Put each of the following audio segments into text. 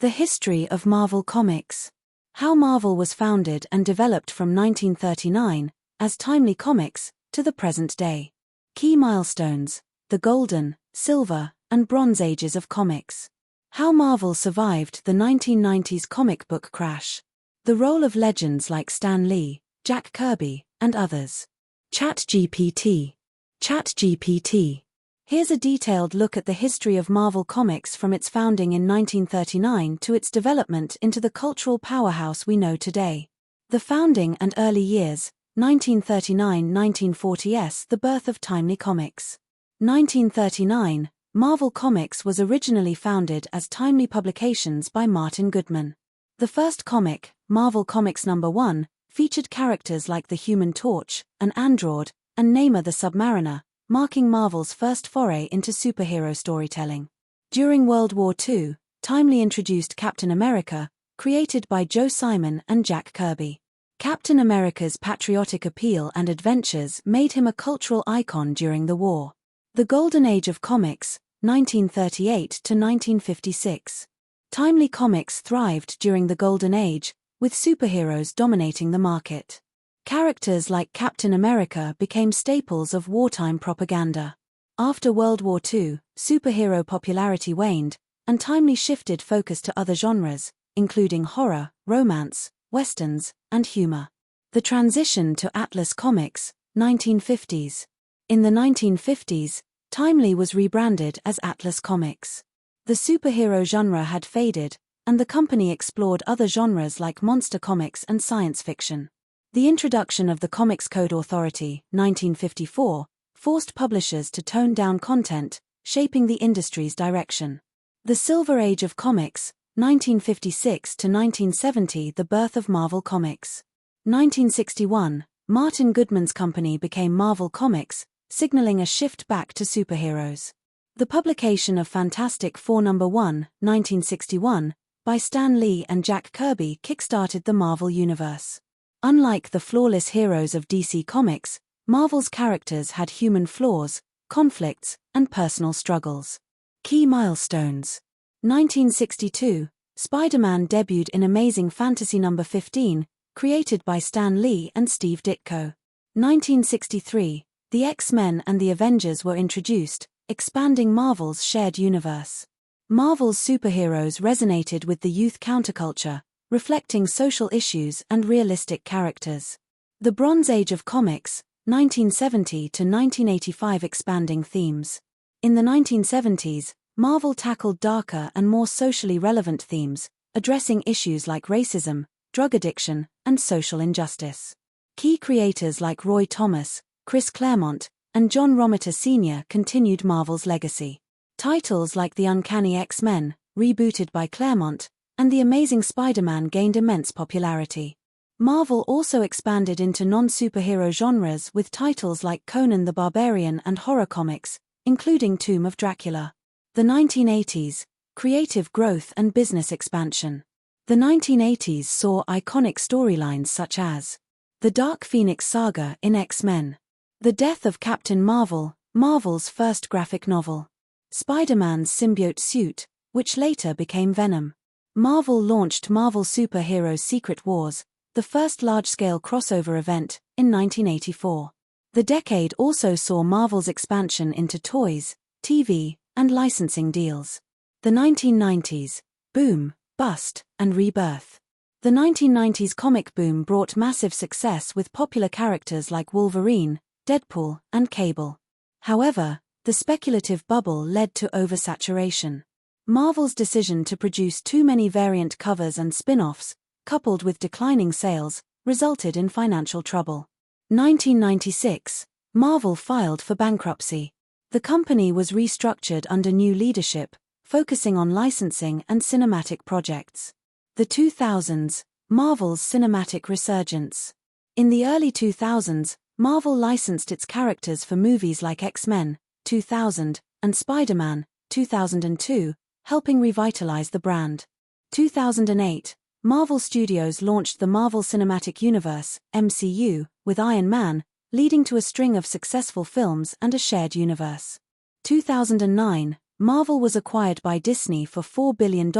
The history of Marvel Comics. How Marvel was founded and developed from 1939, as Timely Comics, to the present day. Key milestones: the Golden, Silver, and Bronze Ages of comics. How Marvel survived the 1990s comic book crash. The role of legends like Stan Lee, Jack Kirby, and others. ChatGPT. ChatGPT. Here's a detailed look at the history of Marvel Comics from its founding in 1939 to its development into the cultural powerhouse we know today. The founding and early years, 1939–1940s, the birth of Timely Comics. 1939, Marvel Comics was originally founded as Timely Publications by Martin Goodman. The first comic, Marvel Comics #1, featured characters like the Human Torch, an android, and Namor the Submariner, marking Marvel's first foray into superhero storytelling. During World War II, Timely introduced Captain America, created by Joe Simon and Jack Kirby. Captain America's patriotic appeal and adventures made him a cultural icon during the war. The Golden Age of Comics, 1938 to 1956. Timely Comics thrived during the Golden Age, with superheroes dominating the market. Characters like Captain America became staples of wartime propaganda. After World War II, superhero popularity waned, and Timely shifted focus to other genres, including horror, romance, westerns, and humor. The transition to Atlas Comics, 1950s. In the 1950s, Timely was rebranded as Atlas Comics. The superhero genre had faded, and the company explored other genres like monster comics and science fiction. The introduction of the Comics Code Authority, 1954, forced publishers to tone down content, shaping the industry's direction. The Silver Age of Comics, 1956 to 1970, the birth of Marvel Comics. 1961, Martin Goodman's company became Marvel Comics, signaling a shift back to superheroes. The publication of Fantastic Four #1, 1961, by Stan Lee and Jack Kirby kickstarted the Marvel Universe. Unlike the flawless heroes of DC Comics, Marvel's characters had human flaws, conflicts, and personal struggles. Key milestones. 1962, Spider-Man debuted in Amazing Fantasy #15, created by Stan Lee and Steve Ditko. 1963, the X-Men and the Avengers were introduced, expanding Marvel's shared universe. Marvel's superheroes resonated with the youth counterculture, reflecting social issues and realistic characters. The Bronze Age of Comics, 1970 to 1985, expanding themes. In the 1970s, Marvel tackled darker and more socially relevant themes, addressing issues like racism, drug addiction, and social injustice. Key creators like Roy Thomas, Chris Claremont, and John Romita Sr. continued Marvel's legacy. Titles like The Uncanny X-Men, rebooted by Claremont, and The Amazing Spider-Man gained immense popularity. Marvel also expanded into non-superhero genres with titles like Conan the Barbarian and horror comics, including Tomb of Dracula. The 1980s, creative growth and business expansion. The 1980s saw iconic storylines such as the Dark Phoenix saga in X-Men, the death of Captain Marvel, Marvel's first graphic novel, Spider-Man's symbiote suit, which later became Venom. Marvel launched Marvel Super-Heroes Secret Wars, the first large-scale crossover event, in 1984. The decade also saw Marvel's expansion into toys, TV, and licensing deals. The 1990s, boom, bust, and rebirth. The 1990s comic boom brought massive success with popular characters like Wolverine, Deadpool, and Cable. However, the speculative bubble led to oversaturation. Marvel's decision to produce too many variant covers and spin-offs, coupled with declining sales, resulted in financial trouble. 1996, Marvel filed for bankruptcy. The company was restructured under new leadership, focusing on licensing and cinematic projects. The 2000s, Marvel's cinematic resurgence. In the early 2000s, Marvel licensed its characters for movies like X-Men, 2000, and Spider-Man, 2002, helping revitalize the brand. 2008, Marvel Studios launched the Marvel Cinematic Universe, MCU, with Iron Man, leading to a string of successful films and a shared universe. 2009, Marvel was acquired by Disney for $4 billion,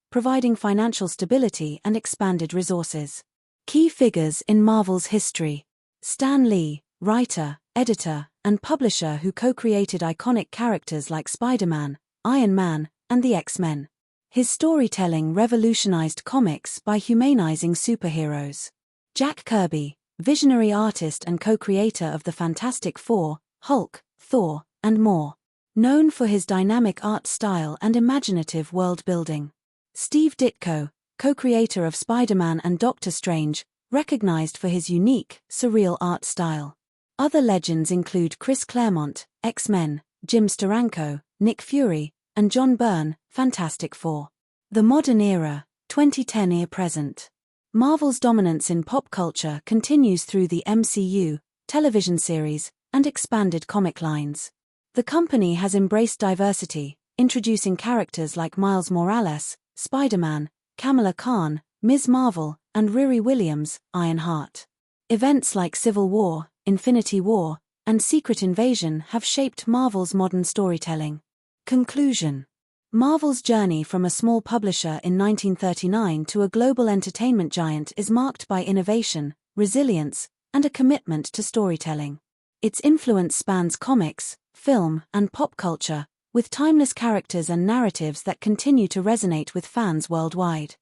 providing financial stability and expanded resources. Key figures in Marvel's history. Stan Lee, writer, editor, and publisher who co-created iconic characters like Spider-Man, Iron Man, and the X-Men. His storytelling revolutionized comics by humanizing superheroes. Jack Kirby, visionary artist and co-creator of the Fantastic Four, Hulk, Thor, and more. Known for his dynamic art style and imaginative world-building. Steve Ditko, co-creator of Spider-Man and Doctor Strange, recognized for his unique, surreal art style. Other legends include Chris Claremont, X-Men, Jim Steranko, Nick Fury, and John Byrne, Fantastic Four. The modern era, 2010 year present. Marvel's dominance in pop culture continues through the MCU, television series, and expanded comic lines. The company has embraced diversity, introducing characters like Miles Morales, Spider-Man, Kamala Khan, Ms. Marvel, and Riri Williams, Ironheart. Events like Civil War, Infinity War, and Secret Invasion have shaped Marvel's modern storytelling. Conclusion. Marvel's journey from a small publisher in 1939 to a global entertainment giant is marked by innovation, resilience, and a commitment to storytelling. Its influence spans comics, film, and pop culture, with timeless characters and narratives that continue to resonate with fans worldwide.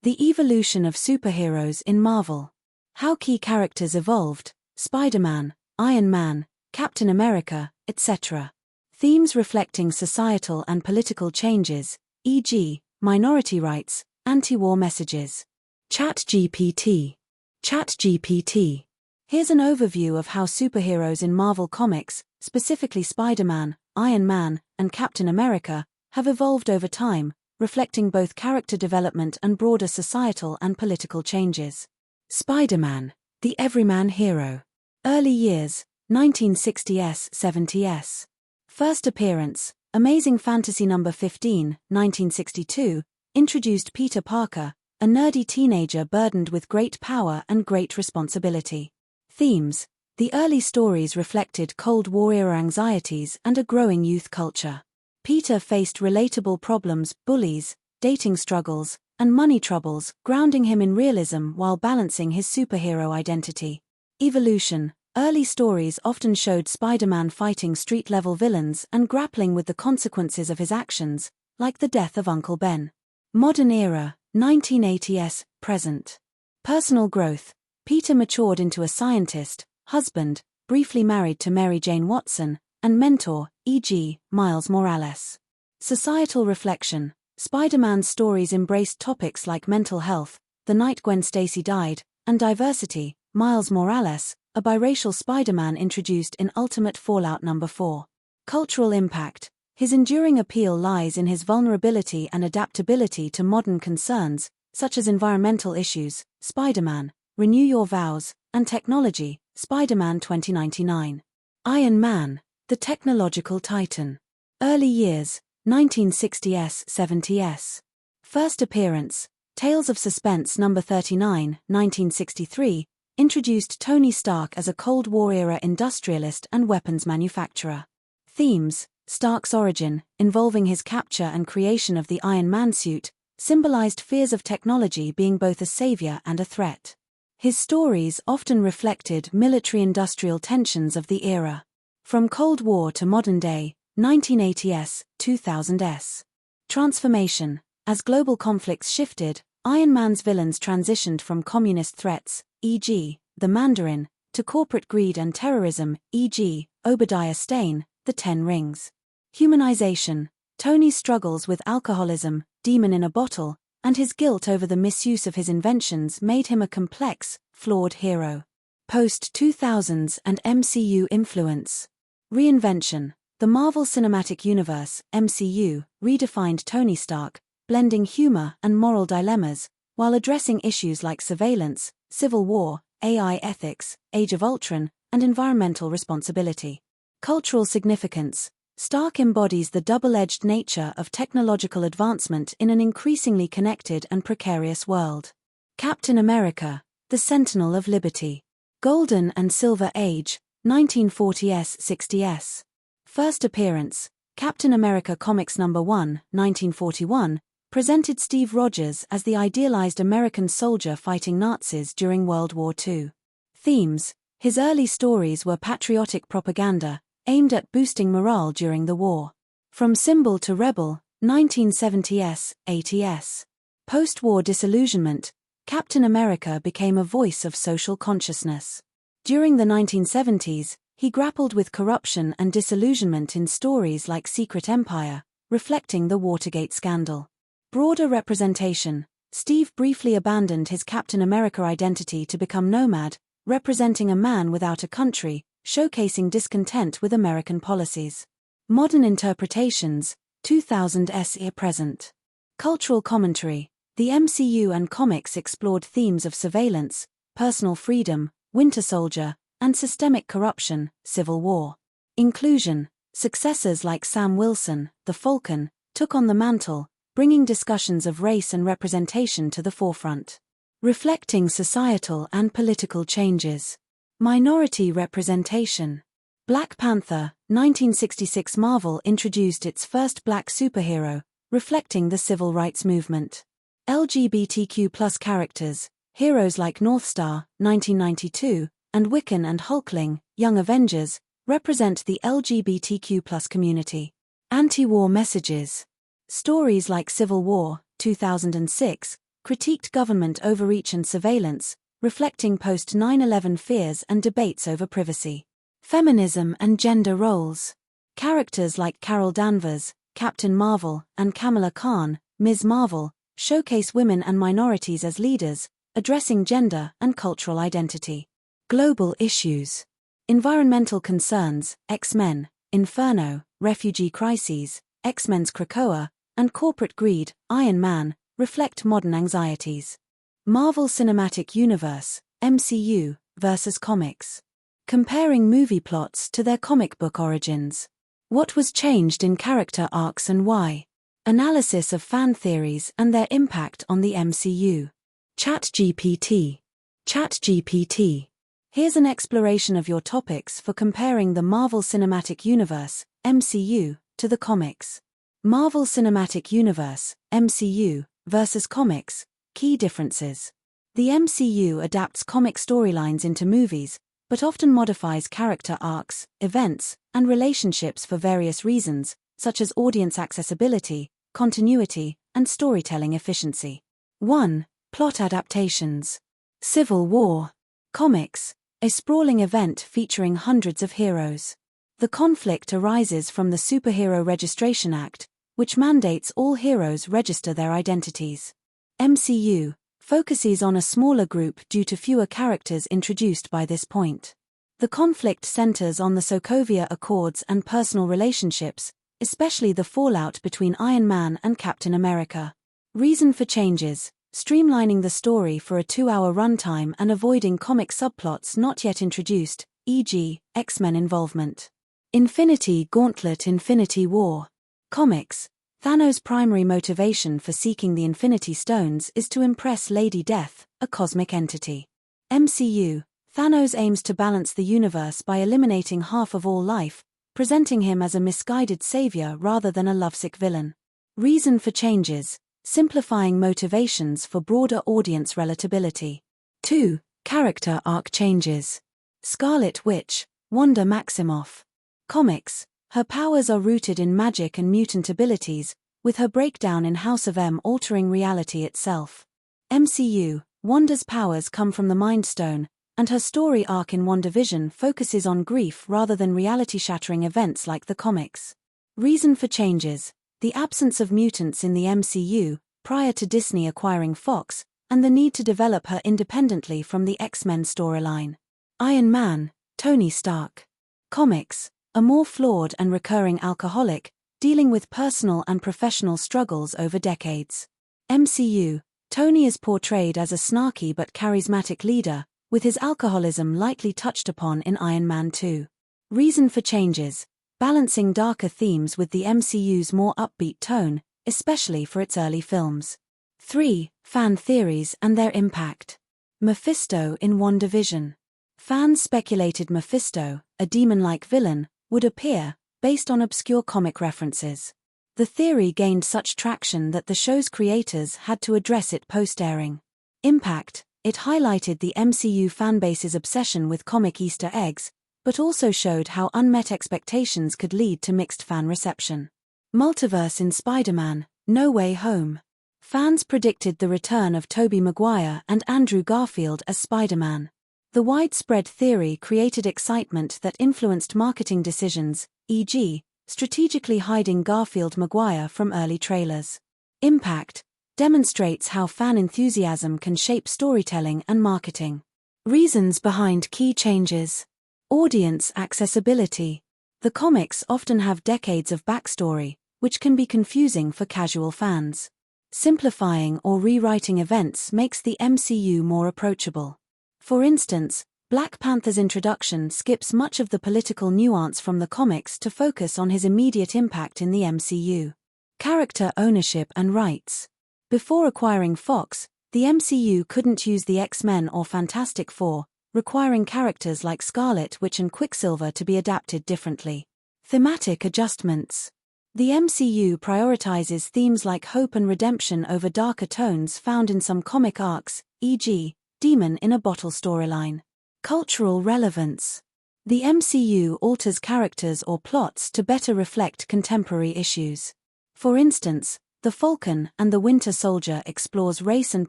The evolution of superheroes in Marvel. How key characters evolved: Spider-Man, Iron Man, Captain America, etc. Themes reflecting societal and political changes, e.g., minority rights, anti-war messages. ChatGPT. ChatGPT. Here's an overview of how superheroes in Marvel Comics, specifically Spider-Man, Iron Man, and Captain America, have evolved over time, reflecting both character development and broader societal and political changes. Spider-Man, the everyman hero. Early years, 1960s-70s. First appearance, Amazing Fantasy No. 15, 1962, introduced Peter Parker, a nerdy teenager burdened with great power and great responsibility. Themes. The early stories reflected Cold War-era anxieties and a growing youth culture. Peter faced relatable problems, bullies, dating struggles, and money troubles, grounding him in realism while balancing his superhero identity. Evolution. Early stories often showed Spider-Man fighting street-level villains and grappling with the consequences of his actions, like the death of Uncle Ben. Modern era, 1980s, present. Personal growth. Peter matured into a scientist, husband, briefly married to Mary Jane Watson, and mentor, e.g., Miles Morales. Societal reflection. Spider-Man's stories embraced topics like mental health, the night Gwen Stacy died, and diversity. Miles Morales, a biracial Spider-Man introduced in Ultimate Fallout No. 4. Cultural impact. His enduring appeal lies in his vulnerability and adaptability to modern concerns, such as environmental issues, Spider-Man, Renew Your Vows, and technology, Spider-Man 2099. Iron Man, the technological titan. Early years, 1960s-70s. First appearance, Tales of Suspense No. 39, 1963, introduced Tony Stark as a Cold War-era industrialist and weapons manufacturer. Themes. Stark's origin, involving his capture and creation of the Iron Man suit, symbolized fears of technology being both a savior and a threat. His stories often reflected military-industrial tensions of the era. From Cold War to modern day, 1980s, 2000s. Transformation. As global conflicts shifted, Iron Man's villains transitioned from communist threats, e.g., the Mandarin, to corporate greed and terrorism, e.g., Obadiah Stane, the Ten Rings. Humanization. Tony's struggles with alcoholism, demon in a bottle, and his guilt over the misuse of his inventions made him a complex, flawed hero. Post-2000s and MCU influence. Reinvention. The Marvel Cinematic Universe, MCU, redefined Tony Stark, blending humor and moral dilemmas, while addressing issues like surveillance, civil war, AI ethics, Age of Ultron, and environmental responsibility. Cultural significance. Stark embodies the double-edged nature of technological advancement in an increasingly connected and precarious world. Captain America, the Sentinel of Liberty. Golden and Silver Age, 1940s-60s. First appearance, Captain America Comics No. 1, 1941, presented Steve Rogers as the idealized American soldier fighting Nazis during World War II. Themes: his early stories were patriotic propaganda, aimed at boosting morale during the war. From Symbol to Rebel, 1970s, 80s. Post-war disillusionment, Captain America became a voice of social consciousness. During the 1970s, he grappled with corruption and disillusionment in stories like Secret Empire, reflecting the Watergate scandal. Broader representation: Steve briefly abandoned his Captain America identity to become Nomad, representing a man without a country, showcasing discontent with American policies. Modern interpretations, 2000s present. Cultural commentary: the MCU and comics explored themes of surveillance, personal freedom, Winter Soldier, and systemic corruption, Civil War. Inclusion: successors like Sam Wilson, the Falcon, took on the mantle, bringing discussions of race and representation to the forefront. Reflecting societal and political changes. Minority representation. Black Panther, 1966. Marvel introduced its first black superhero, reflecting the civil rights movement. LGBTQ+ characters, heroes like Northstar, 1992, and Wiccan and Hulkling, Young Avengers, represent the LGBTQ+ community. Anti-war messages. Stories like Civil War, 2006, critiqued government overreach and surveillance, reflecting post-9/11 fears and debates over privacy. Feminism and gender roles. Characters like Carol Danvers, Captain Marvel, and Kamala Khan, Ms. Marvel, showcase women and minorities as leaders, addressing gender and cultural identity. Global issues. Environmental concerns, X-Men, Inferno, refugee crises, X-Men's Krakoa, and corporate greed, Iron Man, reflect modern anxieties. Marvel Cinematic Universe, MCU, versus comics. Comparing movie plots to their comic book origins. What was changed in character arcs and why? Analysis of fan theories and their impact on the MCU. ChatGPT. ChatGPT. Here's an exploration of your topics for comparing the Marvel Cinematic Universe, MCU, to the comics. Marvel Cinematic Universe, MCU, versus comics, key differences. The MCU adapts comic storylines into movies, but often modifies character arcs, events, and relationships for various reasons, such as audience accessibility, continuity, and storytelling efficiency. 1. Plot adaptations. Civil War. Comics, a sprawling event featuring hundreds of heroes. The conflict arises from the Superhero Registration Act, which mandates all heroes register their identities. MCU focuses on a smaller group due to fewer characters introduced by this point. The conflict centers on the Sokovia Accords and personal relationships, especially the fallout between Iron Man and Captain America. Reason for changes: streamlining the story for a 2-hour runtime and avoiding comic subplots not yet introduced, e.g., X-Men involvement. Infinity Gauntlet. Infinity War. Comics. Thanos' primary motivation for seeking the Infinity Stones is to impress Lady Death, a cosmic entity. MCU. Thanos aims to balance the universe by eliminating half of all life, presenting him as a misguided savior rather than a lovesick villain. Reason for changes: simplifying motivations for broader audience relatability. 2. Character arc changes. Scarlet Witch, Wanda Maximoff. Comics. Her powers are rooted in magic and mutant abilities, with her breakdown in House of M altering reality itself. MCU. Wanda's powers come from the Mind Stone, and her story arc in WandaVision focuses on grief rather than reality-shattering events like the comics. Reason for changes: the absence of mutants in the MCU, prior to Disney acquiring Fox, and the need to develop her independently from the X-Men storyline. Iron Man, Tony Stark. Comics. A more flawed and recurring alcoholic, dealing with personal and professional struggles over decades. MCU. Tony is portrayed as a snarky but charismatic leader, with his alcoholism lightly touched upon in Iron Man 2. Reason for changes: balancing darker themes with the MCU's more upbeat tone, especially for its early films. 3. Fan theories and their impact. Mephisto in WandaVision. Fans speculated Mephisto, a demon-like villain, would appear, based on obscure comic references. The theory gained such traction that the show's creators had to address it post-airing. Impact: it highlighted the MCU fanbase's obsession with comic Easter eggs, but also showed how unmet expectations could lead to mixed fan reception. Multiverse in Spider-Man: No Way Home. Fans predicted the return of Tobey Maguire and Andrew Garfield as Spider-Man. The widespread theory created excitement that influenced marketing decisions, e.g., strategically hiding Garfield-Maguire from early trailers. Impact: demonstrates how fan enthusiasm can shape storytelling and marketing. Reasons behind key changes. Audience accessibility. The comics often have decades of backstory, which can be confusing for casual fans. Simplifying or rewriting events makes the MCU more approachable. For instance, Black Panther's introduction skips much of the political nuance from the comics to focus on his immediate impact in the MCU. Character ownership and rights. Before acquiring Fox, the MCU couldn't use the X-Men or Fantastic Four, requiring characters like Scarlet Witch and Quicksilver to be adapted differently. Thematic adjustments. The MCU prioritizes themes like hope and redemption over darker tones found in some comic arcs, e.g., Demon in a Bottle storyline. Cultural relevance. The MCU alters characters or plots to better reflect contemporary issues. For instance, The Falcon and the Winter Soldier explores race and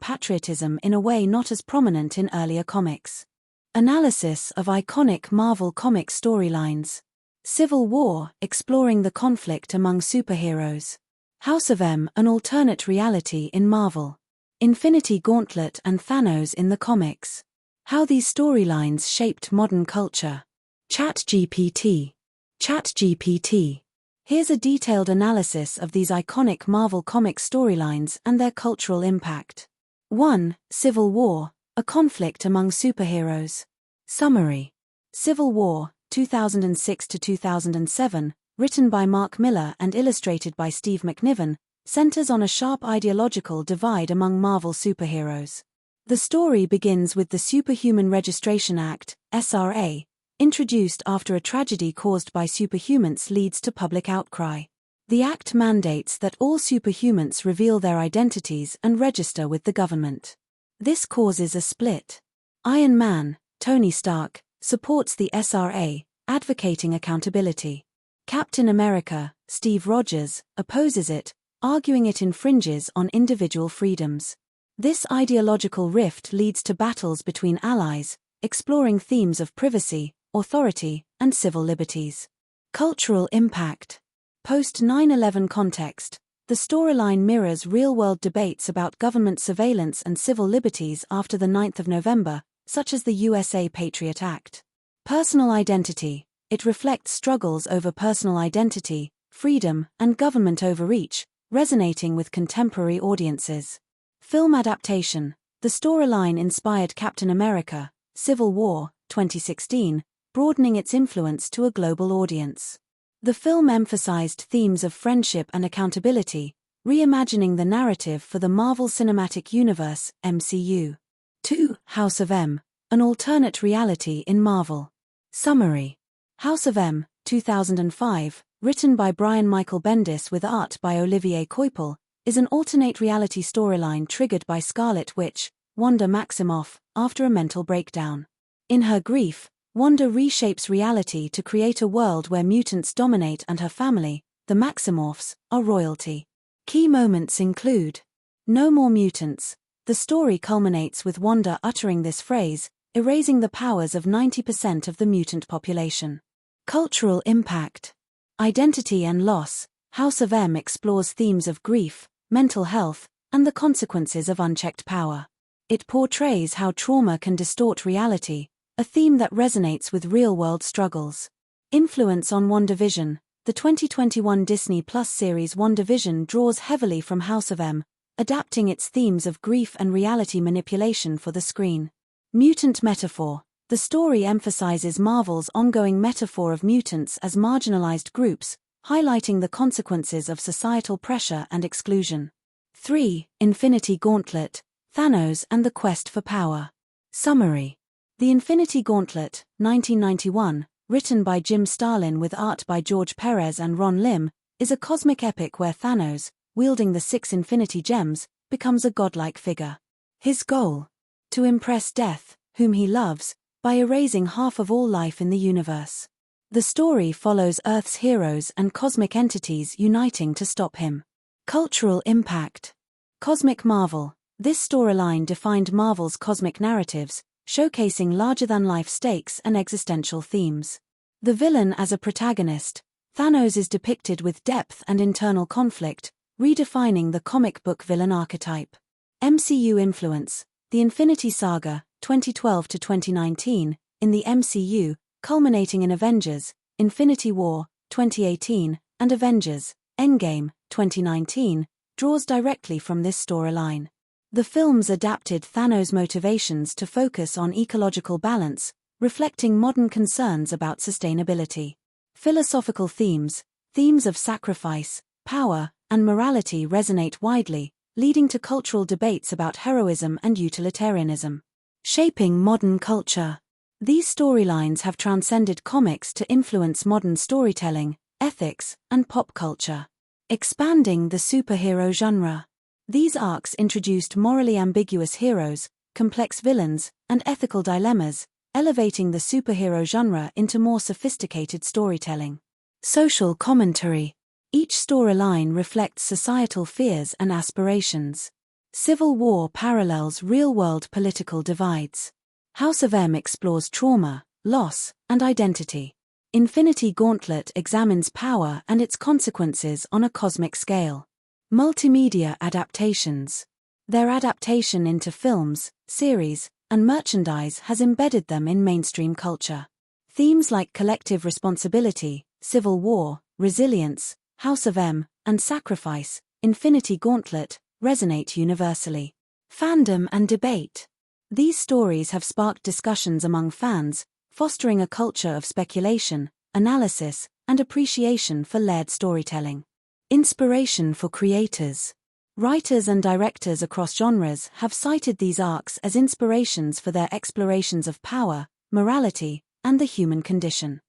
patriotism in a way not as prominent in earlier comics. Analysis of iconic Marvel comic storylines. Civil War, exploring the conflict among superheroes. House of M, an alternate reality in Marvel. Infinity Gauntlet and Thanos in the comics. How these storylines shaped modern culture. ChatGPT. ChatGPT. Here's a detailed analysis of these iconic Marvel comic storylines and their cultural impact. 1. Civil War, a conflict among superheroes. Summary. Civil War, 2006-2007, written by Mark Millar and illustrated by Steve McNiven, centers on a sharp ideological divide among Marvel superheroes. The story begins with the Superhuman Registration Act, SRA, introduced after a tragedy caused by superhumans leads to public outcry. The act mandates that all superhumans reveal their identities and register with the government. This causes a split. Iron Man, Tony Stark, supports the SRA, advocating accountability. Captain America, Steve Rogers, opposes it, arguing it infringes on individual freedoms. This ideological rift leads to battles between allies, exploring themes of privacy, authority, and civil liberties. Cultural impact. Post 9/11 context, the storyline mirrors real-world debates about government surveillance and civil liberties after the 9th of November, such as the USA Patriot Act. Personal identity. It reflects struggles over personal identity, freedom, and government overreach, resonating with contemporary audiences. Film adaptation. The storyline inspired Captain America, Civil War, 2016, broadening its influence to a global audience. The film emphasized themes of friendship and accountability, reimagining the narrative for the Marvel Cinematic Universe, MCU. 2. House of M, an alternate reality in Marvel. Summary. House of M, 2005, written by Brian Michael Bendis with art by Olivier Coipel, is an alternate reality storyline triggered by Scarlet Witch, Wanda Maximoff, after a mental breakdown. In her grief, Wanda reshapes reality to create a world where mutants dominate and her family, the Maximoffs, are royalty. Key moments include: No more mutants. The story culminates with Wanda uttering this phrase, erasing the powers of 90% of the mutant population. Cultural impact. Identity and loss. House of M explores themes of grief, mental health, and the consequences of unchecked power. It portrays how trauma can distort reality, a theme that resonates with real-world struggles. Influence on WandaVision. The 2021 Disney Plus series WandaVision draws heavily from House of M, adapting its themes of grief and reality manipulation for the screen. Mutant metaphor. The story emphasizes Marvel's ongoing metaphor of mutants as marginalized groups, highlighting the consequences of societal pressure and exclusion. 3. Infinity Gauntlet, Thanos and the Quest for Power. Summary. The Infinity Gauntlet, 1991, written by Jim Starlin with art by George Perez and Ron Lim, is a cosmic epic where Thanos, wielding the 6 Infinity Gems, becomes a godlike figure. His goal? To impress Death, whom he loves, by erasing half of all life in the universe. The story follows Earth's heroes and cosmic entities uniting to stop him. Cultural impact. Cosmic Marvel. This storyline defined Marvel's cosmic narratives, showcasing larger-than-life stakes and existential themes. The villain as a protagonist, Thanos is depicted with depth and internal conflict, redefining the comic book villain archetype. MCU influence. The Infinity Saga, 2012 to 2019, in the MCU, culminating in Avengers, Infinity War, 2018, and Avengers, Endgame, 2019, draws directly from this storyline. The films adapted Thanos' motivations to focus on ecological balance, reflecting modern concerns about sustainability. Philosophical themes. Themes of sacrifice, power, and morality resonate widely, leading to cultural debates about heroism and utilitarianism. Shaping modern culture. These storylines have transcended comics to influence modern storytelling, ethics, and pop culture. Expanding the superhero genre. These arcs introduced morally ambiguous heroes, complex villains, and ethical dilemmas, elevating the superhero genre into more sophisticated storytelling. Social commentary. Each storyline reflects societal fears and aspirations. Civil War parallels real-world political divides. House of M explores trauma, loss, and identity. Infinity Gauntlet examines power and its consequences on a cosmic scale. Multimedia adaptations. Their adaptation into films, series, and merchandise has embedded them in mainstream culture. Themes like collective responsibility, civil war, resilience, House of M, and sacrifice, Infinity Gauntlet, resonate universally. Fandom and debate. These stories have sparked discussions among fans, fostering a culture of speculation, analysis, and appreciation for layered storytelling. Inspiration for creators. Writers and directors across genres have cited these arcs as inspirations for their explorations of power, morality, and the human condition.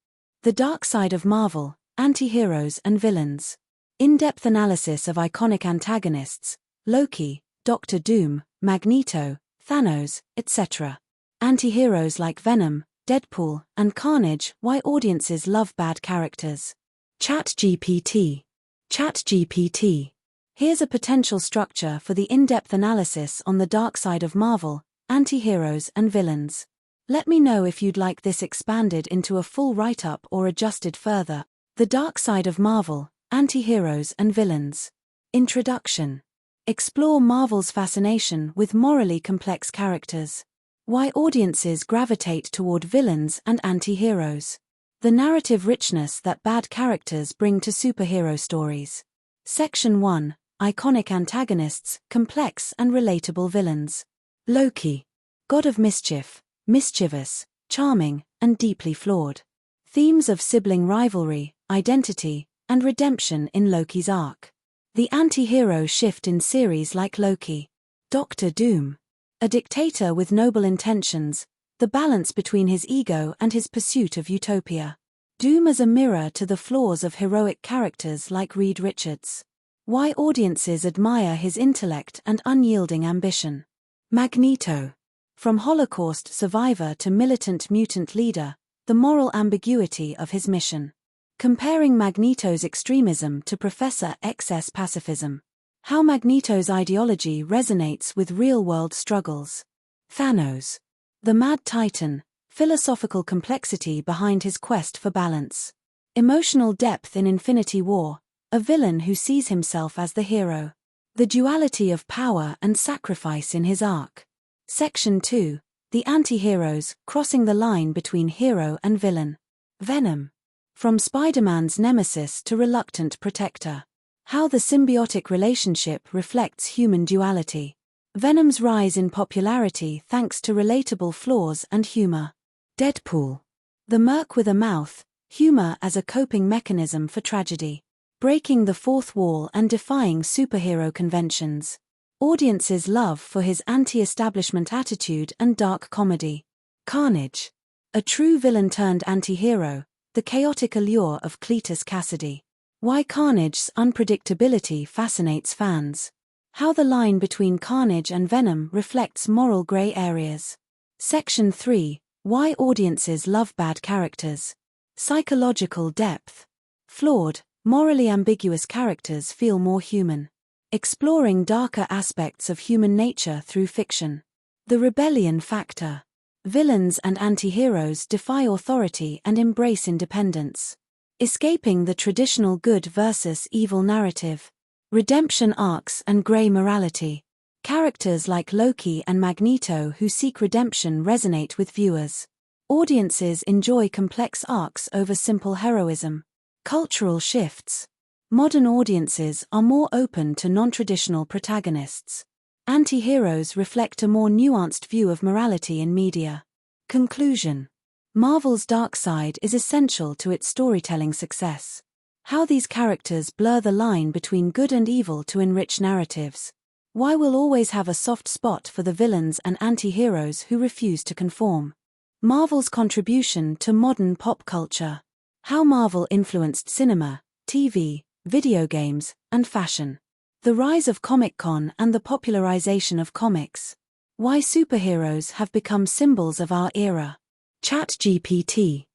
The Dark Side of Marvel, Anti-Heroes and Villains. In-depth analysis of iconic antagonists, Loki, Doctor Doom, Magneto, Thanos, etc. Anti-heroes like Venom, Deadpool, and Carnage. Why audiences love bad characters. ChatGPT. ChatGPT. Here's a potential structure for the in-depth analysis on the dark side of Marvel, anti-heroes and villains. Let me know if you'd like this expanded into a full write-up or adjusted further. The Dark Side of Marvel, Anti-Heroes and Villains. Introduction. Explore Marvel's fascination with morally complex characters. Why audiences gravitate toward villains and anti-heroes. The narrative richness that bad characters bring to superhero stories. Section 1. Iconic antagonists, complex and relatable villains. Loki. God of mischief, mischievous, charming, and deeply flawed. Themes of sibling rivalry, identity, and redemption in Loki's arc. The anti-hero shift in series like Loki. Doctor Doom. A dictator with noble intentions, the balance between his ego and his pursuit of utopia. Doom as a mirror to the flaws of heroic characters like Reed Richards. Why audiences admire his intellect and unyielding ambition. Magneto. From Holocaust survivor to militant mutant leader, the moral ambiguity of his mission. Comparing Magneto's extremism to Professor X's pacifism. How Magneto's ideology resonates with real-world struggles. Thanos. The Mad Titan, philosophical complexity behind his quest for balance. Emotional depth in Infinity War, a villain who sees himself as the hero. The duality of power and sacrifice in his arc. Section 2. The anti-heroes, crossing the line between hero and villain. Venom. From Spider-Man's nemesis to reluctant protector. How the symbiotic relationship reflects human duality. Venom's rise in popularity thanks to relatable flaws and humor. Deadpool. The merc with a mouth, humor as a coping mechanism for tragedy. Breaking the fourth wall and defying superhero conventions. Audiences' love for his anti-establishment attitude and dark comedy. Carnage. A true villain turned anti-hero, the chaotic allure of Cletus Cassidy. Why Carnage's unpredictability fascinates fans. How the line between carnage and venom reflects moral gray areas. Section 3. Why audiences love bad characters. Psychological depth. Flawed, morally ambiguous characters feel more human. Exploring darker aspects of human nature through fiction. The rebellion factor. Villains and anti-heroes defy authority and embrace independence. Escaping the traditional good versus evil narrative. Redemption arcs and grey morality. Characters like Loki and Magneto who seek redemption resonate with viewers. Audiences enjoy complex arcs over simple heroism. Cultural shifts. Modern audiences are more open to non-traditional protagonists. Anti-heroes reflect a more nuanced view of morality in media. Conclusion. Marvel's dark side is essential to its storytelling success. How these characters blur the line between good and evil to enrich narratives. Why we'll always have a soft spot for the villains and anti-heroes who refuse to conform. Marvel's contribution to modern pop culture. How Marvel influenced cinema, TV, video games, and fashion. The rise of Comic-Con and the popularization of comics. Why superheroes have become symbols of our era. ChatGPT.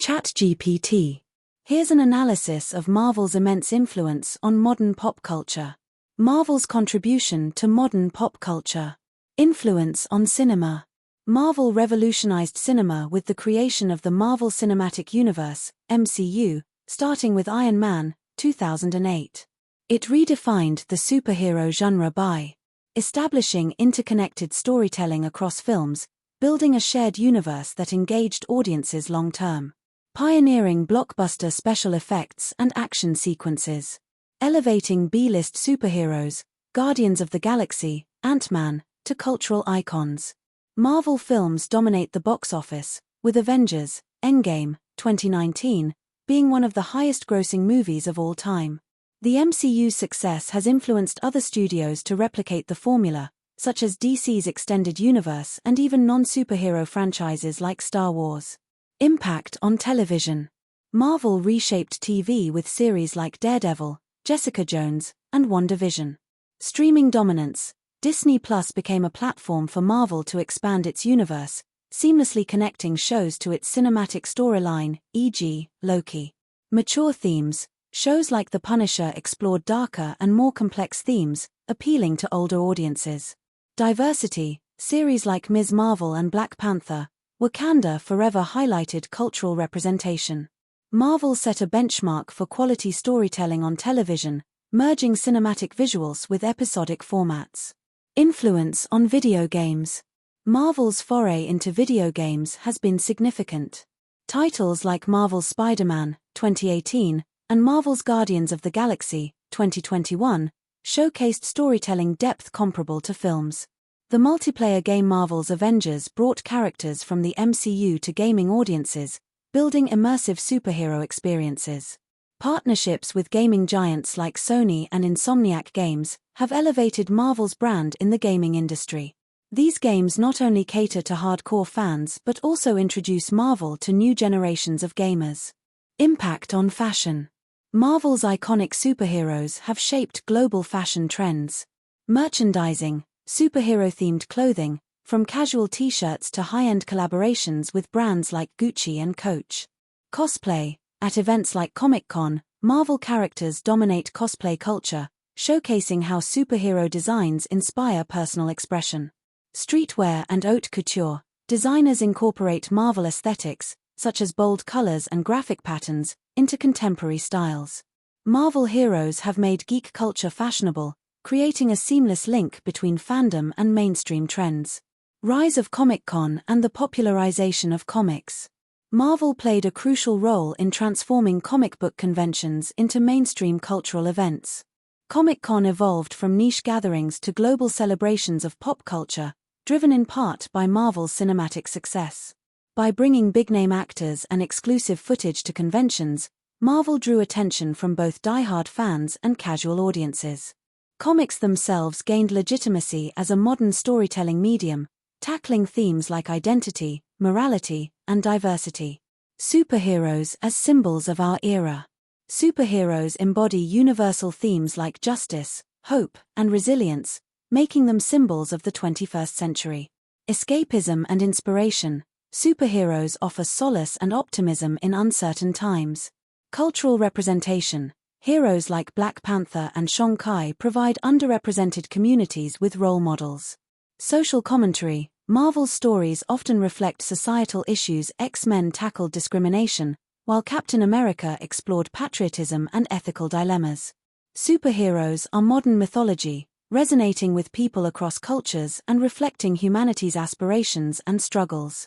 ChatGPT. Here's an analysis of Marvel's immense influence on modern pop culture. Marvel's contribution to modern pop culture. Influence on cinema. Marvel revolutionized cinema with the creation of the Marvel Cinematic Universe, MCU, starting with Iron Man, 2008. It redefined the superhero genre by establishing interconnected storytelling across films, building a shared universe that engaged audiences long-term, pioneering blockbuster special effects and action sequences, elevating B-list superheroes, Guardians of the Galaxy, Ant-Man, to cultural icons. Marvel films dominate the box office, with Avengers: Endgame, 2019, being one of the highest-grossing movies of all time. The MCU's success has influenced other studios to replicate the formula, such as DC's Extended Universe and even non-superhero franchises like Star Wars. Impact on television. Marvel reshaped TV with series like Daredevil, Jessica Jones, and WandaVision. Streaming dominance. Disney Plus became a platform for Marvel to expand its universe, seamlessly connecting shows to its cinematic storyline, e.g., Loki. Mature themes. Shows like The Punisher explored darker and more complex themes, appealing to older audiences. Diversity. Series like Ms. Marvel and Black Panther, Wakanda Forever highlighted cultural representation. Marvel set a benchmark for quality storytelling on television, merging cinematic visuals with episodic formats. Influence on video games. Marvel's foray into video games has been significant. Titles like Marvel's Spider-Man, 2018, and Marvel's Guardians of the Galaxy, 2021, showcased storytelling depth comparable to films. The multiplayer game Marvel's Avengers brought characters from the MCU to gaming audiences, building immersive superhero experiences. Partnerships with gaming giants like Sony and Insomniac Games have elevated Marvel's brand in the gaming industry. These games not only cater to hardcore fans but also introduce Marvel to new generations of gamers. Impact on fashion. Marvel's iconic superheroes have shaped global fashion trends. Merchandising, superhero-themed clothing, from casual t-shirts to high-end collaborations with brands like Gucci and Coach. Cosplay. At events like Comic-Con, Marvel characters dominate cosplay culture, showcasing how superhero designs inspire personal expression. Streetwear and haute couture. Designers incorporate Marvel aesthetics, such as bold colors and graphic patterns, into contemporary styles. Marvel heroes have made geek culture fashionable, creating a seamless link between fandom and mainstream trends. Rise of Comic-Con and the popularization of comics. Marvel played a crucial role in transforming comic book conventions into mainstream cultural events. Comic-Con evolved from niche gatherings to global celebrations of pop culture, driven in part by Marvel's cinematic success. By bringing big-name actors and exclusive footage to conventions, Marvel drew attention from both die-hard fans and casual audiences. Comics themselves gained legitimacy as a modern storytelling medium, tackling themes like identity, morality, and diversity. Superheroes as symbols of our era. Superheroes embody universal themes like justice, hope, and resilience, making them symbols of the 21st century. Escapism and inspiration. Superheroes offer solace and optimism in uncertain times. Cultural representation. Heroes like Black Panther and Shang-Chi provide underrepresented communities with role models. Social commentary. Marvel's stories often reflect societal issues. X-Men tackled discrimination, while Captain America explored patriotism and ethical dilemmas. Superheroes are modern mythology, resonating with people across cultures and reflecting humanity's aspirations and struggles.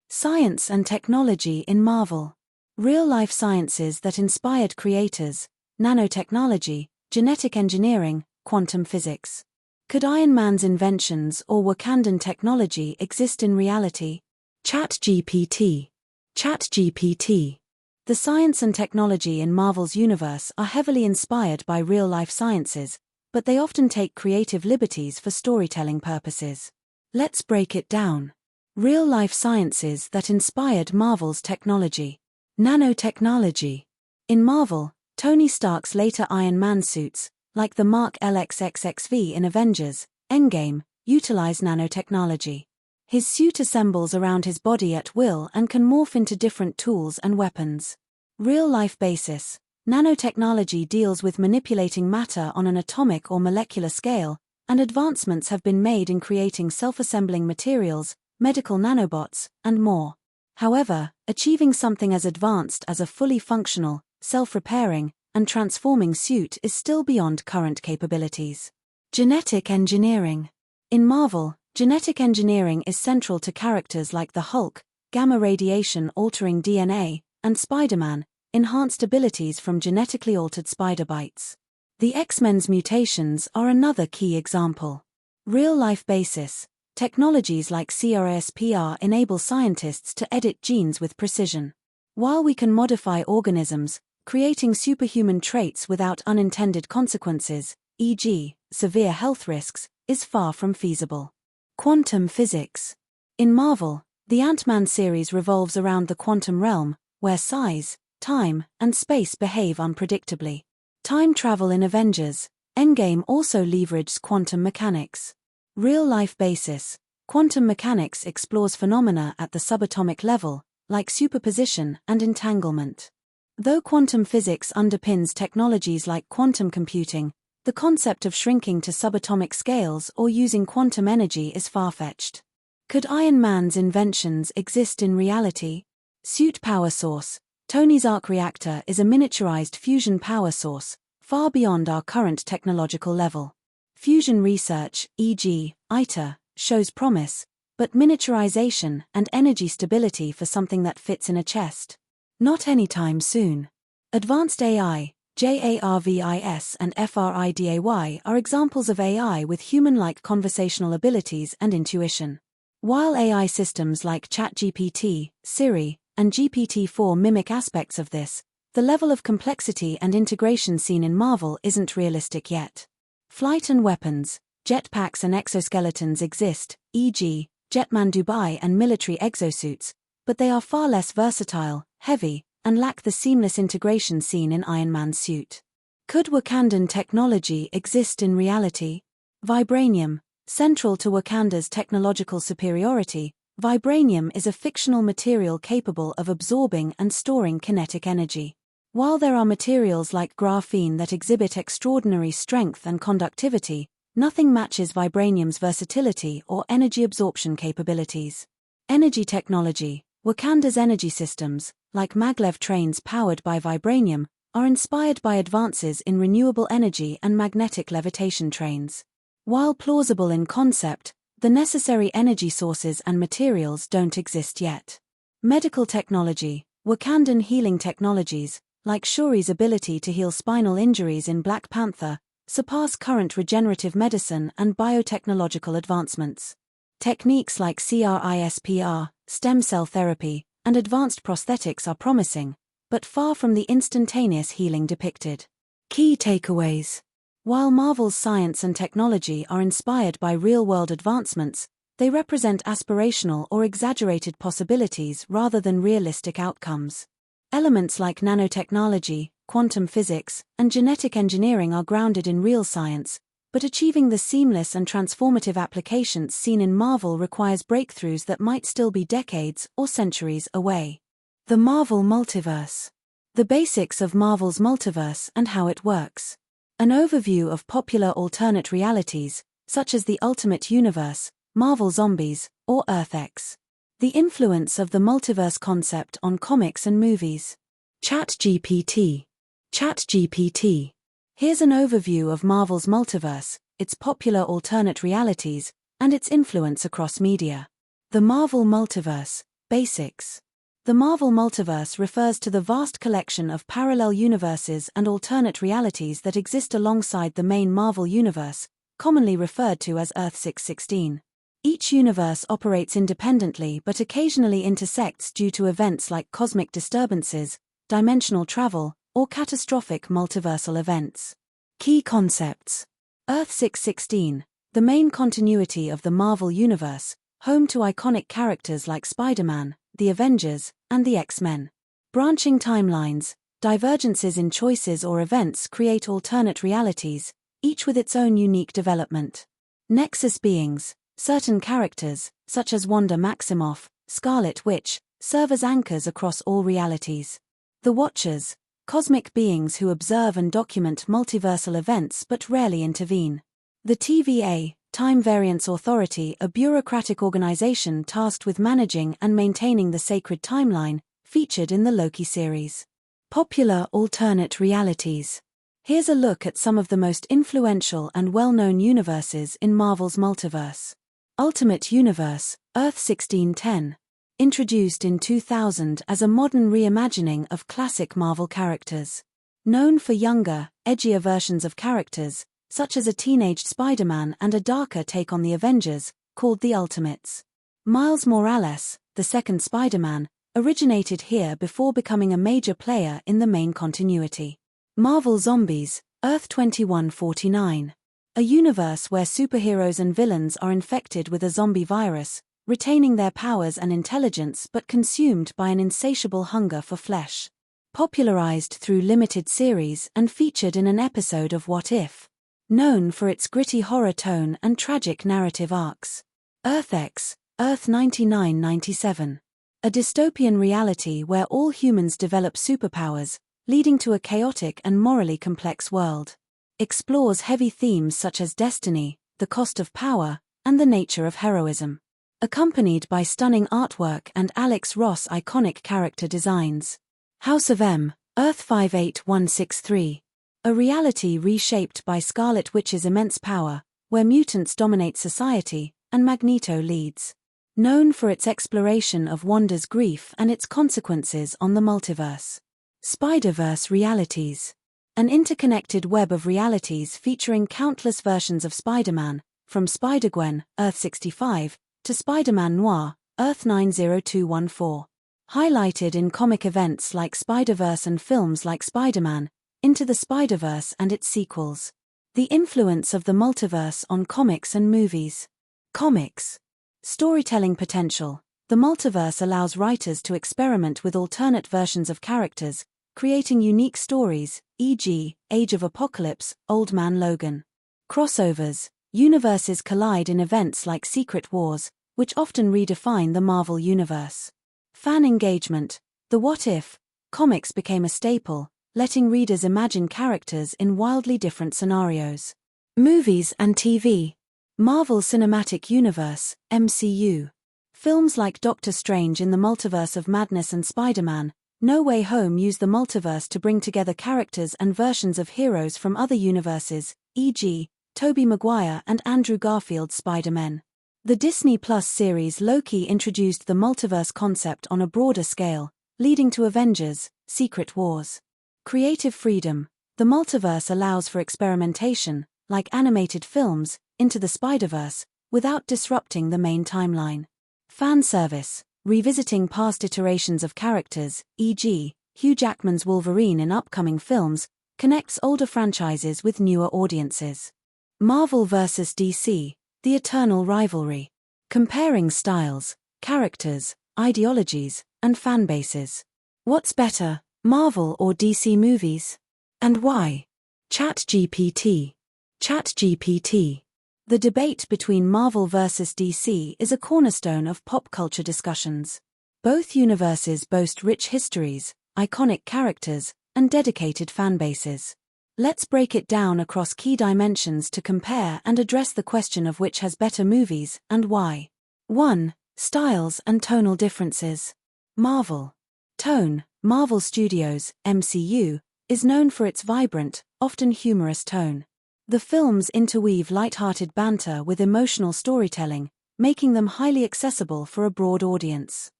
Science and technology in Marvel. Real-life sciences that inspired creators. Nanotechnology, genetic engineering, quantum physics. Could Iron Man's inventions or Wakandan technology exist in reality? ChatGPT. ChatGPT. The science and technology in Marvel's universe are heavily inspired by real-life sciences, but they often take creative liberties for storytelling purposes. Let's break it down. Real-life sciences that inspired Marvel's technology. Nanotechnology. In Marvel, Tony Stark's later Iron Man suits, like the Mark LXXXV in Avengers Endgame, utilize nanotechnology. His suit assembles around his body at will and can morph into different tools and weapons. Real-life basis. Nanotechnology deals with manipulating matter on an atomic or molecular scale, and advancements have been made in creating self-assembling materials, medical nanobots, and more. However, achieving something as advanced as a fully functional, self-repairing, and transforming suit is still beyond current capabilities. Genetic engineering. In Marvel, genetic engineering is central to characters like the Hulk, gamma radiation altering DNA, and Spider-Man, enhanced abilities from genetically altered spider bites. The X-Men's mutations are another key example. Real-life basis. Technologies like CRISPR enable scientists to edit genes with precision. While we can modify organisms, creating superhuman traits without unintended consequences, e.g., severe health risks, is far from feasible. Quantum physics. In Marvel, the Ant-Man series revolves around the quantum realm, where size, time, and space behave unpredictably. Time travel in Avengers Endgame also leverages quantum mechanics. Real-life basis. Quantum mechanics explores phenomena at the subatomic level, like superposition and entanglement. Though quantum physics underpins technologies like quantum computing, the concept of shrinking to subatomic scales or using quantum energy is far-fetched. Could Iron Man's inventions exist in reality? Suit power source. Tony's arc reactor is a miniaturized fusion power source, far beyond our current technological level. Fusion research, e.g., ITER, shows promise, but miniaturization and energy stability for something that fits in a chest. Not anytime soon. Advanced AI, JARVIS and FRIDAY are examples of AI with human-like conversational abilities and intuition. While AI systems like ChatGPT, Siri, and GPT-4 mimic aspects of this, the level of complexity and integration seen in Marvel isn't realistic yet. Flight and weapons, jetpacks and exoskeletons exist, e.g., Jetman Dubai and military exosuits, but they are far less versatile, heavy, and lack the seamless integration seen in Iron Man's suit. Could Wakandan technology exist in reality? Vibranium. Central to Wakanda's technological superiority, vibranium is a fictional material capable of absorbing and storing kinetic energy. While there are materials like graphene that exhibit extraordinary strength and conductivity, nothing matches vibranium's versatility or energy absorption capabilities. Energy technology. Wakanda's energy systems, like maglev trains powered by vibranium, are inspired by advances in renewable energy and magnetic levitation trains. While plausible in concept, the necessary energy sources and materials don't exist yet. Medical technology. Wakandan healing technologies, like Shuri's ability to heal spinal injuries in Black Panther, surpass current regenerative medicine and biotechnological advancements. Techniques like CRISPR, stem cell therapy, and advanced prosthetics are promising, but far from the instantaneous healing depicted. Key takeaways. While Marvel's science and technology are inspired by real-world advancements, they represent aspirational or exaggerated possibilities rather than realistic outcomes. Elements like nanotechnology, quantum physics, and genetic engineering are grounded in real science, but achieving the seamless and transformative applications seen in Marvel requires breakthroughs that might still be decades or centuries away. The Marvel Multiverse. The basics of Marvel's multiverse and how it works. An overview of popular alternate realities, such as the Ultimate Universe, Marvel Zombies, or Earth-X. The influence of the multiverse concept on comics and movies. ChatGPT. ChatGPT. Here's an overview of Marvel's multiverse, its popular alternate realities, and its influence across media. The Marvel Multiverse. Basics. The Marvel Multiverse refers to the vast collection of parallel universes and alternate realities that exist alongside the main Marvel universe, commonly referred to as Earth-616. Each universe operates independently but occasionally intersects due to events like cosmic disturbances, dimensional travel, or catastrophic multiversal events. Key concepts. Earth-616, the main continuity of the Marvel Universe, home to iconic characters like Spider-Man, the Avengers, and the X-Men. Branching timelines, divergences in choices or events create alternate realities, each with its own unique development. Nexus beings. Certain characters, such as Wanda Maximoff, Scarlet Witch, serve as anchors across all realities. The Watchers, cosmic beings who observe and document multiversal events but rarely intervene. The TVA, Time Variance Authority, a bureaucratic organization tasked with managing and maintaining the sacred timeline, featured in the Loki series. Popular alternate realities. Here's a look at some of the most influential and well-known universes in Marvel's multiverse. Ultimate Universe, Earth-1610. Introduced in 2000 as a modern reimagining of classic Marvel characters. Known for younger, edgier versions of characters, such as a teenaged Spider-Man and a darker take on the Avengers, called the Ultimates. Miles Morales, the second Spider-Man, originated here before becoming a major player in the main continuity. Marvel Zombies, Earth-2149. A universe where superheroes and villains are infected with a zombie virus, retaining their powers and intelligence but consumed by an insatiable hunger for flesh. Popularized through limited series and featured in an episode of What If. Known for its gritty horror tone and tragic narrative arcs. Earth-X, Earth-9997. A dystopian reality where all humans develop superpowers, leading to a chaotic and morally complex world. Explores heavy themes such as destiny, the cost of power, and the nature of heroism. Accompanied by stunning artwork and Alex Ross' iconic character designs. House of M, Earth-58163. A reality reshaped by Scarlet Witch's immense power, where mutants dominate society, and Magneto leads. Known for its exploration of Wanda's grief and its consequences on the multiverse. Spider-Verse realities. An interconnected web of realities featuring countless versions of Spider-Man, from Spider-Gwen, Earth-65, to Spider-Man Noir, Earth-90214. Highlighted in comic events like Spider-Verse and films like Spider-Man, Into the Spider-Verse and its sequels. The influence of the multiverse on comics and movies. Comics. Storytelling potential. The multiverse allows writers to experiment with alternate versions of characters, creating unique stories, e.g., Age of Apocalypse, Old Man Logan. Crossovers. Universes collide in events like Secret Wars, which often redefine the Marvel Universe. Fan engagement. The What If comics became a staple, letting readers imagine characters in wildly different scenarios. Movies and TV. Marvel Cinematic Universe, MCU. Films like Doctor Strange in the Multiverse of Madness and Spider-Man, No Way Home use the multiverse to bring together characters and versions of heroes from other universes, e.g., Tobey Maguire and Andrew Garfield's Spider-Man. The Disney Plus series Loki introduced the multiverse concept on a broader scale, leading to Avengers, Secret Wars. Creative freedom. The multiverse allows for experimentation, like animated films, Into the Spider-Verse, without disrupting the main timeline. Fan service. Revisiting past iterations of characters, e.g., Hugh Jackman's Wolverine in upcoming films, connects older franchises with newer audiences. Marvel vs. DC, the eternal rivalry. Comparing styles, characters, ideologies, and fanbases. What's better, Marvel or DC movies? And why? ChatGPT. ChatGPT. The debate between Marvel versus DC is a cornerstone of pop culture discussions. Both universes boast rich histories, iconic characters, and dedicated fanbases. Let's break it down across key dimensions to compare and address the question of which has better movies and why. 1. Styles and tonal differences. Marvel. Tone. Marvel Studios, MCU, is known for its vibrant, often humorous tone. The films interweave light-hearted banter with emotional storytelling, making them highly accessible for a broad audience.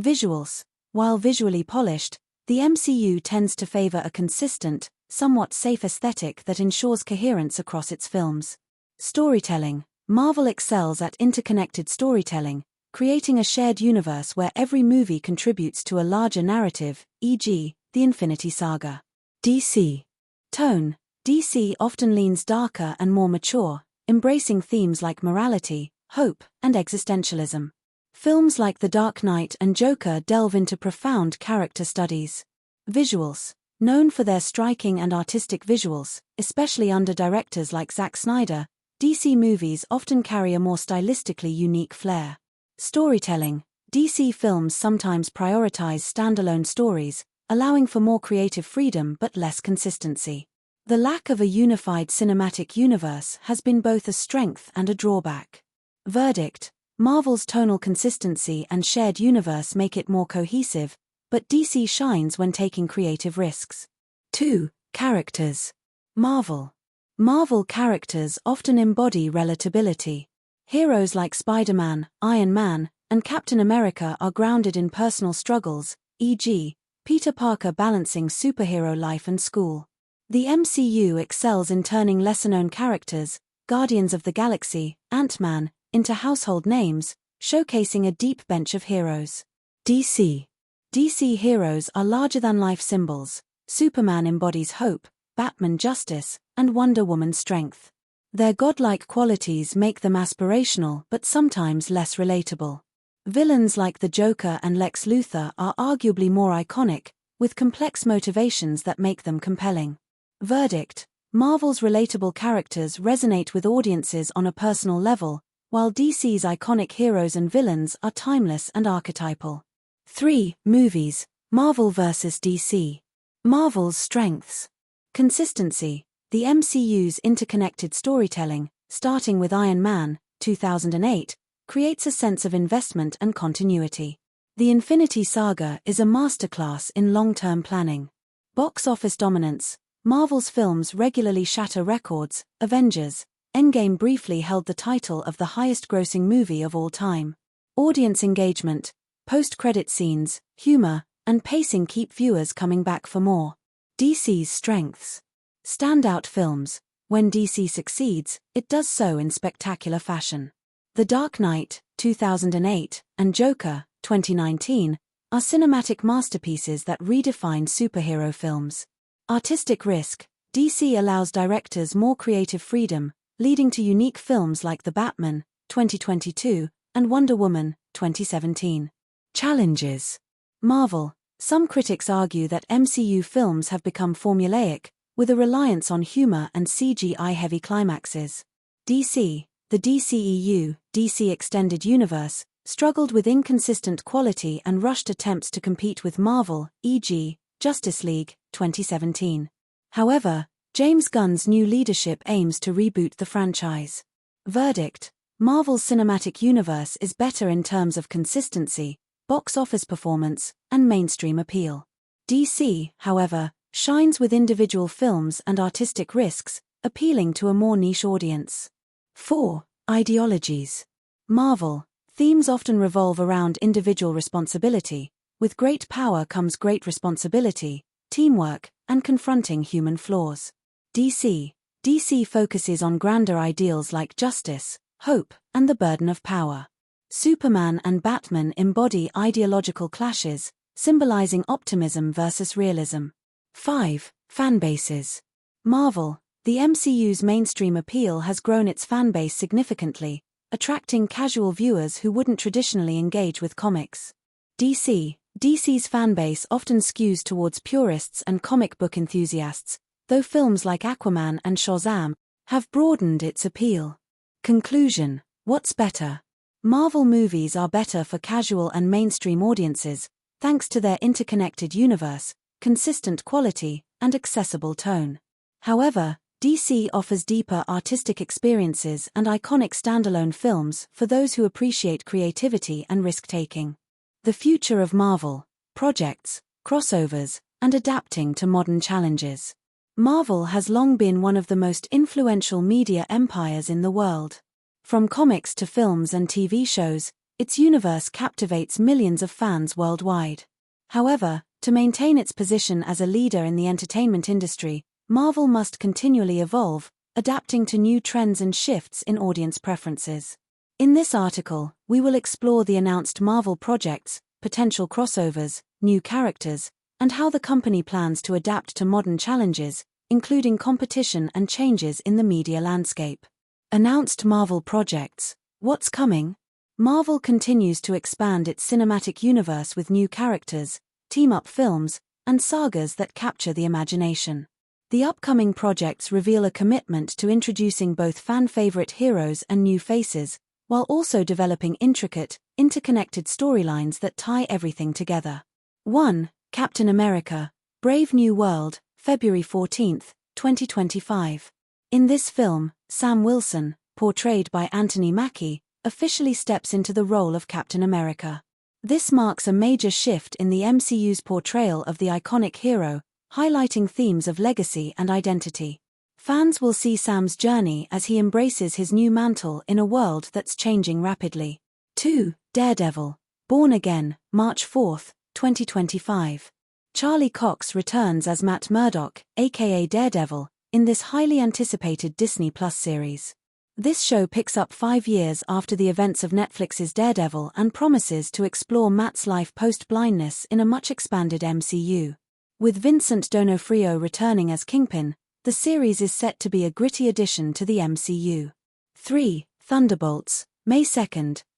Visuals. While visually polished, the MCU tends to favor a consistent, somewhat safe aesthetic that ensures coherence across its films. Storytelling. Marvel excels at interconnected storytelling, creating a shared universe where every movie contributes to a larger narrative, e.g., the Infinity Saga. DC. Tone. DC often leans darker and more mature, embracing themes like morality, hope, and existentialism. Films like The Dark Knight and Joker delve into profound character studies. Visuals. Known for their striking and artistic visuals, especially under directors like Zack Snyder, DC movies often carry a more stylistically unique flair. Storytelling. DC films sometimes prioritize standalone stories, allowing for more creative freedom but less consistency. The lack of a unified cinematic universe has been both a strength and a drawback. Verdict. Marvel's tonal consistency and shared universe make it more cohesive, but DC shines when taking creative risks. 2. Characters. Marvel. Marvel characters often embody relatability. Heroes like Spider-Man, Iron Man, and Captain America are grounded in personal struggles, e.g., Peter Parker balancing superhero life and school. The MCU excels in turning lesser-known characters, Guardians of the Galaxy, Ant-Man, into household names, showcasing a deep bench of heroes. DC. DC heroes are larger-than-life symbols. Superman embodies hope, Batman justice, and Wonder Woman strength. Their godlike qualities make them aspirational but sometimes less relatable. Villains like the Joker and Lex Luthor are arguably more iconic, with complex motivations that make them compelling. Verdict. Marvel's relatable characters resonate with audiences on a personal level, while DC's iconic heroes and villains are timeless and archetypal. 3. Movies. Marvel vs. DC. Marvel's strengths. Consistency. The MCU's interconnected storytelling, starting with Iron Man, 2008, creates a sense of investment and continuity. The Infinity Saga is a masterclass in long-term planning. Box office dominance. Marvel's films regularly shatter records. Avengers: Endgame briefly held the title of the highest-grossing movie of all time. Audience engagement, post-credit scenes, humor, and pacing keep viewers coming back for more. DC's strengths. Standout films. When DC succeeds, it does so in spectacular fashion. The Dark Knight, 2008, and Joker, 2019, are cinematic masterpieces that redefine superhero films. Artistic risk. DC allows directors more creative freedom, leading to unique films like The Batman, 2022, and Wonder Woman, 2017. Challenges. Marvel. Some critics argue that MCU films have become formulaic, with a reliance on humor and CGI-heavy climaxes. DC. The DCEU, DC Extended Universe, struggled with inconsistent quality and rushed attempts to compete with Marvel, e.g., Justice League, 2017. However, James Gunn's new leadership aims to reboot the franchise. Verdict. Marvel's cinematic universe is better in terms of consistency, box office performance, and mainstream appeal. DC, however, shines with individual films and artistic risks, appealing to a more niche audience. 4. Ideologies. Marvel. Themes often revolve around individual responsibility. With great power comes great responsibility, teamwork, and confronting human flaws. DC. DC focuses on grander ideals like justice, hope, and the burden of power. Superman and Batman embody ideological clashes, symbolizing optimism versus realism. 5. Fanbases. Marvel. The MCU's mainstream appeal has grown its fanbase significantly, attracting casual viewers who wouldn't traditionally engage with comics. DC. DC's fanbase often skews towards purists and comic book enthusiasts, though films like Aquaman and Shazam have broadened its appeal. Conclusion: what's better? Marvel movies are better for casual and mainstream audiences, thanks to their interconnected universe, consistent quality, and accessible tone. However, DC offers deeper artistic experiences and iconic standalone films for those who appreciate creativity and risk-taking. The future of Marvel: projects, crossovers, and adapting to modern challenges. Marvel has long been one of the most influential media empires in the world. From comics to films and TV shows, its universe captivates millions of fans worldwide. However, to maintain its position as a leader in the entertainment industry, Marvel must continually evolve, adapting to new trends and shifts in audience preferences. In this article, we will explore the announced Marvel projects, potential crossovers, new characters, and how the company plans to adapt to modern challenges, including competition and changes in the media landscape. Announced Marvel projects. What's coming? Marvel continues to expand its cinematic universe with new characters, team-up films, and sagas that capture the imagination. The upcoming projects reveal a commitment to introducing both fan-favorite heroes and new faces, while also developing intricate, interconnected storylines that tie everything together. 1. Captain America: Brave New World, February 14, 2025. In this film, Sam Wilson, portrayed by Anthony Mackie, officially steps into the role of Captain America. This marks a major shift in the MCU's portrayal of the iconic hero, highlighting themes of legacy and identity. Fans will see Sam's journey as he embraces his new mantle in a world that's changing rapidly. 2. Daredevil: Born Again, March 4, 2025. Charlie Cox returns as Matt Murdock, aka Daredevil, in this highly anticipated Disney Plus series. This show picks up 5 years after the events of Netflix's Daredevil and promises to explore Matt's life post-blindness in a much-expanded MCU. With Vincent D'Onofrio returning as Kingpin, the series is set to be a gritty addition to the MCU. 3. Thunderbolts, May 2,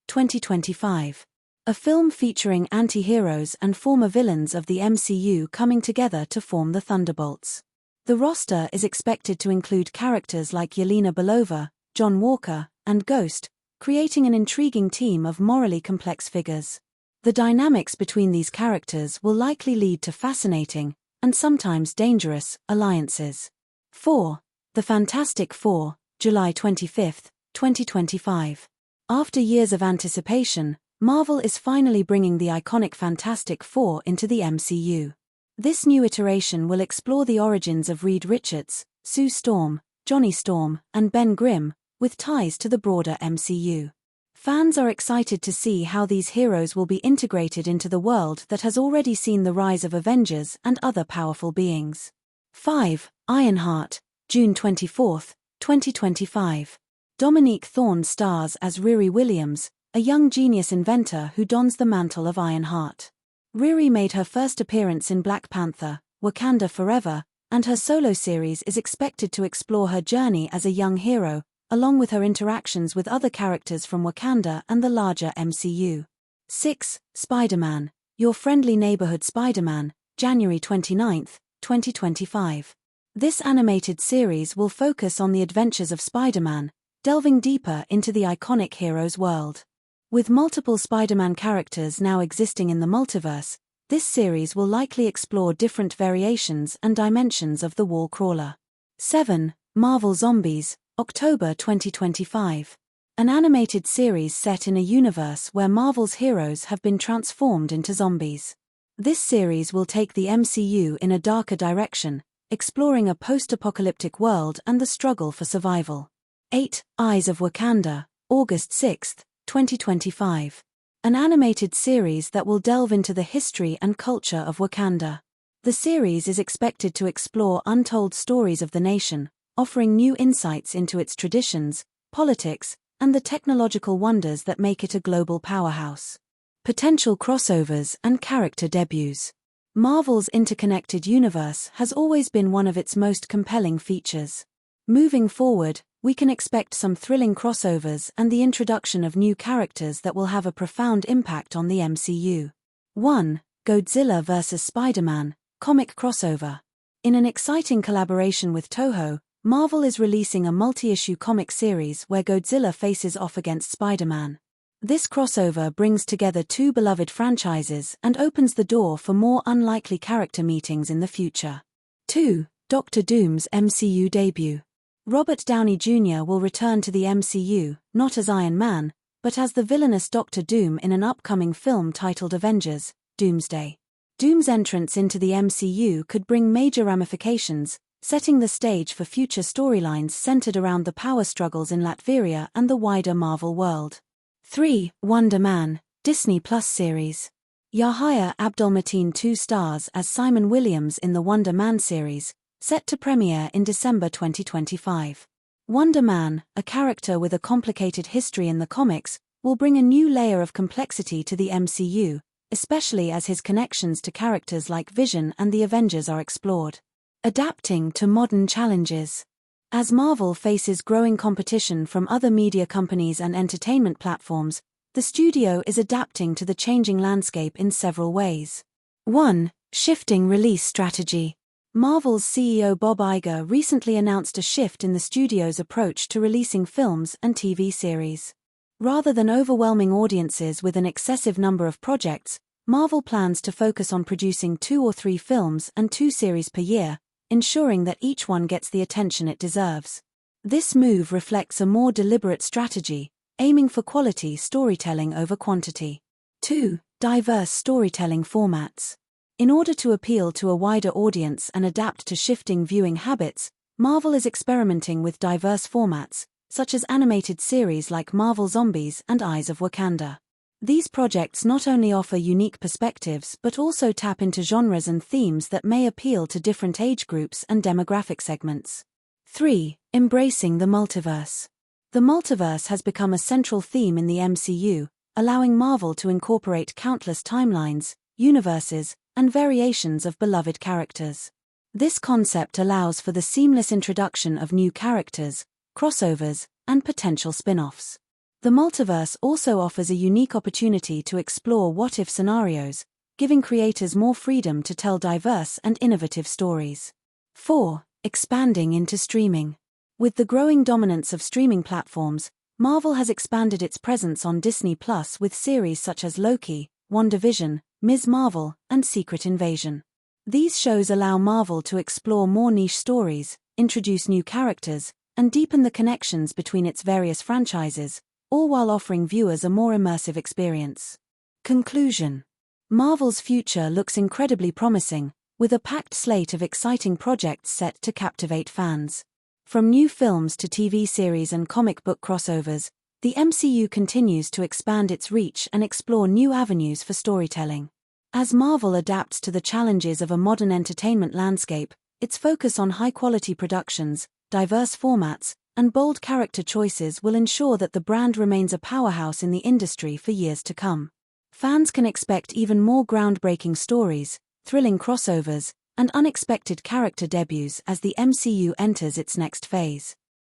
2025. A film featuring anti-heroes and former villains of the MCU coming together to form the Thunderbolts. The roster is expected to include characters like Yelena Belova, John Walker, and Ghost, creating an intriguing team of morally complex figures. The dynamics between these characters will likely lead to fascinating, and sometimes dangerous, alliances. 4. The Fantastic Four, July 25, 2025. After years of anticipation, Marvel is finally bringing the iconic Fantastic Four into the MCU. This new iteration will explore the origins of Reed Richards, Sue Storm, Johnny Storm, and Ben Grimm, with ties to the broader MCU. Fans are excited to see how these heroes will be integrated into the world that has already seen the rise of Avengers and other powerful beings. 5. Ironheart, June 24, 2025. Dominique Thorne stars as Riri Williams, a young genius inventor who dons the mantle of Ironheart. Riri made her first appearance in Black Panther, Wakanda Forever, and her solo series is expected to explore her journey as a young hero, along with her interactions with other characters from Wakanda and the larger MCU. 6. Spider-Man: Your Friendly Neighborhood Spider-Man, January 29, 2025. This animated series will focus on the adventures of Spider-Man, delving deeper into the iconic hero's world. With multiple Spider-Man characters now existing in the multiverse, this series will likely explore different variations and dimensions of the wall crawler. 7. Marvel Zombies, October 2025. An animated series set in a universe where Marvel's heroes have been transformed into zombies. This series will take the MCU in a darker direction, exploring a post-apocalyptic world and the struggle for survival. 8. Eyes of Wakanda, August 6, 2025. An animated series that will delve into the history and culture of Wakanda. The series is expected to explore untold stories of the nation, offering new insights into its traditions, politics, and the technological wonders that make it a global powerhouse. Potential crossovers and character debuts. Marvel's interconnected universe has always been one of its most compelling features. Moving forward, we can expect some thrilling crossovers and the introduction of new characters that will have a profound impact on the MCU. 1. Godzilla vs. Spider-Man, comic crossover. In an exciting collaboration with Toho, Marvel is releasing a multi-issue comic series where Godzilla faces off against Spider-Man. This crossover brings together two beloved franchises and opens the door for more unlikely character meetings in the future. 2. Doctor Doom's MCU debut. Robert Downey Jr. will return to the MCU, not as Iron Man, but as the villainous Doctor Doom in an upcoming film titled Avengers: Doomsday. Doom's entrance into the MCU could bring major ramifications, setting the stage for future storylines centered around the power struggles in Latveria and the wider Marvel world. 3. Wonder Man, Disney Plus series. Yahya Abdul-Mateen 2 stars as Simon Williams in the Wonder Man series, set to premiere in December 2025. Wonder Man, a character with a complicated history in the comics, will bring a new layer of complexity to the MCU, especially as his connections to characters like Vision and the Avengers are explored. Adapting to modern challenges. As Marvel faces growing competition from other media companies and entertainment platforms, the studio is adapting to the changing landscape in several ways. 1. Shifting release strategy. Marvel's CEO Bob Iger recently announced a shift in the studio's approach to releasing films and TV series. Rather than overwhelming audiences with an excessive number of projects, Marvel plans to focus on producing 2 or 3 films and 2 series per year, ensuring that each one gets the attention it deserves. This move reflects a more deliberate strategy, aiming for quality storytelling over quantity. 2. Diverse storytelling formats. In order to appeal to a wider audience and adapt to shifting viewing habits, Marvel is experimenting with diverse formats, such as animated series like Marvel Zombies and Eyes of Wakanda. These projects not only offer unique perspectives but also tap into genres and themes that may appeal to different age groups and demographic segments. 3. Embracing the multiverse. The multiverse has become a central theme in the MCU, allowing Marvel to incorporate countless timelines, universes, and variations of beloved characters. This concept allows for the seamless introduction of new characters, crossovers, and potential spin-offs. The multiverse also offers a unique opportunity to explore what-if scenarios, giving creators more freedom to tell diverse and innovative stories. 4. Expanding into streaming. With the growing dominance of streaming platforms, Marvel has expanded its presence on Disney Plus with series such as Loki, WandaVision, Ms. Marvel, and Secret Invasion. These shows allow Marvel to explore more niche stories, introduce new characters, and deepen the connections between its various franchises, all while offering viewers a more immersive experience. Conclusion. Marvel's future looks incredibly promising, with a packed slate of exciting projects set to captivate fans. From new films to TV series and comic book crossovers, the MCU continues to expand its reach and explore new avenues for storytelling. As Marvel adapts to the challenges of a modern entertainment landscape, its focus on high-quality productions, diverse formats, and bold character choices will ensure that the brand remains a powerhouse in the industry for years to come. Fans can expect even more groundbreaking stories, thrilling crossovers, and unexpected character debuts as the MCU enters its next phase.